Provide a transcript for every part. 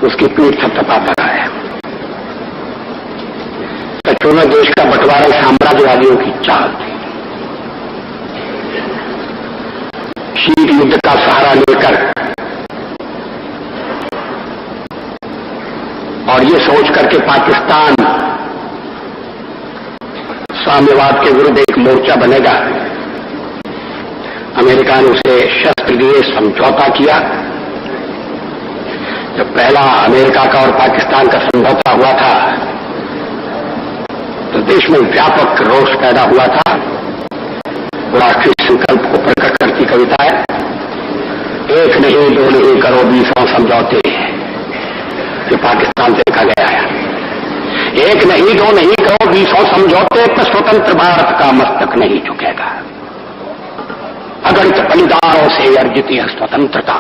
उसकी पीठ थपथपाता रहा है। सचों में देश का बंटवारा साम्राज्यवादियों की चाल थी। शीत युद्ध का सहारा लेकर और ये सोच करके पाकिस्तान साम्यवाद के विरुद्ध एक मोर्चा बनेगा, अमेरिका ने उसे शस्त्र दिए, समझौता किया। जब पहला अमेरिका का और पाकिस्तान का समझौता हुआ था तो देश में व्यापक रोष पैदा हुआ था। राष्ट्रीय संकल्प को प्रकट करती कविता है, एक नहीं दो नहीं करो 20 समझौते, ये पाकिस्तान से लिखा गया है। एक नहीं दो नहीं करो 20 समझौते पर स्वतंत्र भारत का मस्तक नहीं झुकेगा। अगणित बलिदानों से अर्जित यह स्वतंत्रता,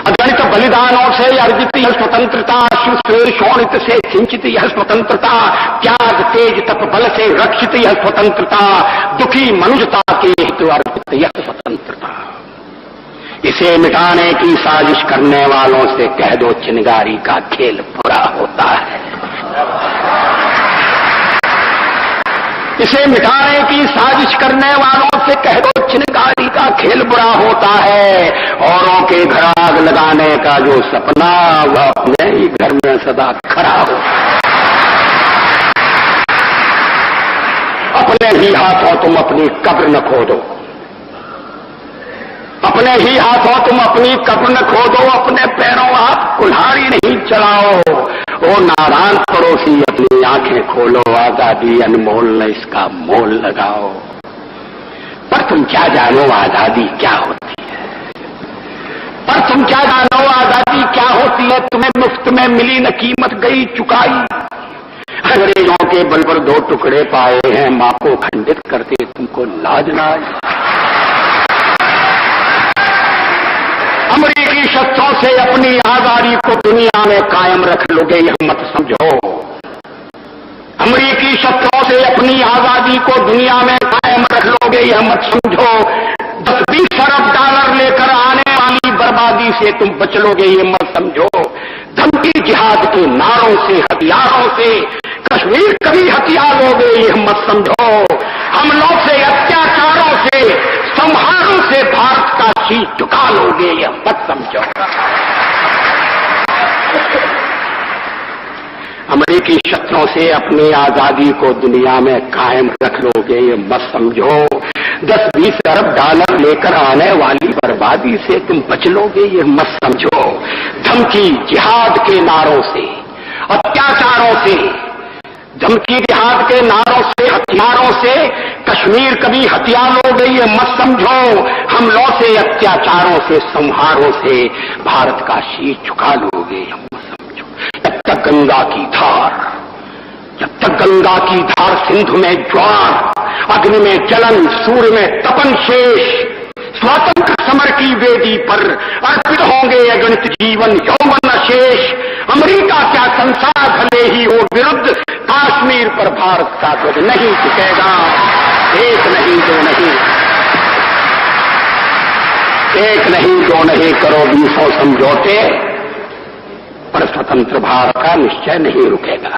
अगणित बलिदानों से अर्जित यह स्वतंत्रता, शिवश्रेर शोणित से सिंचित यह स्वतंत्रता, त्याग तेज तप बल से रक्षित यह स्वतंत्रता, दुखी मनुष्यता के हेतु अर्पित यह स्वतंत्रता। इसे मिटाने की साजिश करने वालों से कह दो चिनगारी का खेल बुरा होता है। इसे मिटाने की साजिश करने वालों से कह दो चिनगारी का खेल बुरा होता है। औरों के घर आग लगाने का जो सपना वह अपने ही घर में सदा खड़ा हो। अपने ही हाथों तुम अपनी कब्र न खोदो, अपने ही हाथों तुम अपनी कब्र न खोदो, अपने पैरों आप कुल्हाड़ी नहीं चलाओ। ओ नादान पड़ोसी अपनी आंखें खोलो, आजादी अनमोल न इसका मोल लगाओ। पर तुम क्या जानो आजादी क्या होती है, पर तुम क्या जानो आजादी क्या होती है। तुम्हें मुफ्त में मिली न कीमत गई चुकाई। अंग्रेजों के बल पर 2 टुकड़े पाए हैं, मां को खंडित करते तुमको लाज ना आई। अमरीकी शस्त्रों से अपनी आजादी को दुनिया में कायम रख लोगे यह मत समझो। अमरीकी शस्त्रों से अपनी आजादी को दुनिया में कायम रख लोगे यह मत समझो। 10-20 अरब डॉलर लेकर आने वाली बर्बादी से तुम बच लोगे ये मत समझो। धमकी जिहाद के नारों से हथियारों से कश्मीर कभी हथिया लोगे यह मत समझो। हमलों से अत्याचारों से संहारों से भारत का शीश झुका लोगे यह मत समझो। अमेरिकी शस्त्रों से अपनी आजादी को दुनिया में कायम रख लोगे ये मत समझो। 10-20 अरब डॉलर लेकर आने वाली बर्बादी से तुम बच लोगे ये मत समझो। धमकी जिहाद के नारों से अत्याचारों से, धमकी जिहाद के नारों से हथियारों से कश्मीर कभी हथिया लोगे ये मत समझो। हमलों से अत्याचारों से संहारों से भारत का शीश झुका लोगे ये मत समझो। जब तक गंगा की धार, जब तक गंगा की धार सिंधु में ज्वार, अग्नि में जलन, सूर्य में तपन शेष, स्वातंत्र समर की वेदी पर अर्पित होंगे अगणित जीवन यौवन शेष। अमेरिका क्या संसार भले ही हो विरुद्ध, कश्मीर पर भारत का ध्वज नहीं झुकेगा। एक नहीं दो नहीं, एक नहीं दो नहीं करो 20 समझौते, पर स्वतंत्र भारत का निश्चय नहीं रुकेगा।